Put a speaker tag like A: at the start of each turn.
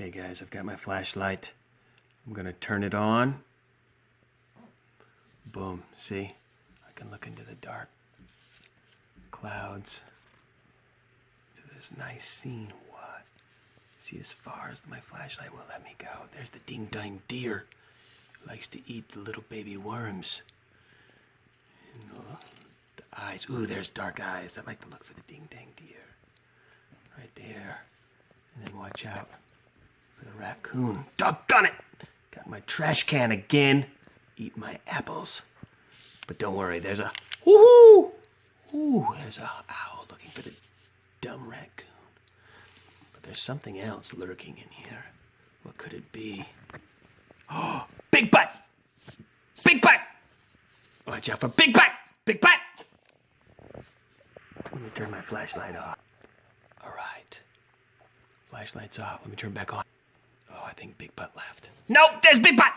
A: Okay guys, I've got my flashlight. I'm gonna turn it on. Boom, see? I can look into the dark clouds to this nice scene. What? See as far as my flashlight will let me go. There's the ding-dang deer. Likes to eat the little baby worms. And the eyes. Ooh, there's dark eyes. I like to look for the ding-dang deer. Right there. And then watch out for the raccoon. Doggone it! Got my trash can again. Eat my apples. But don't worry, there's a... Woohoo! Ooh, there's a owl looking for the dumb raccoon. But there's something else lurking in here. What could it be? Oh, big butt! Big butt! Watch out for big butt! Big butt! Let me turn my flashlight off. All right. Flashlight's off. Let me turn it back on. Oh, I think big butt left. Nope, there's big butt!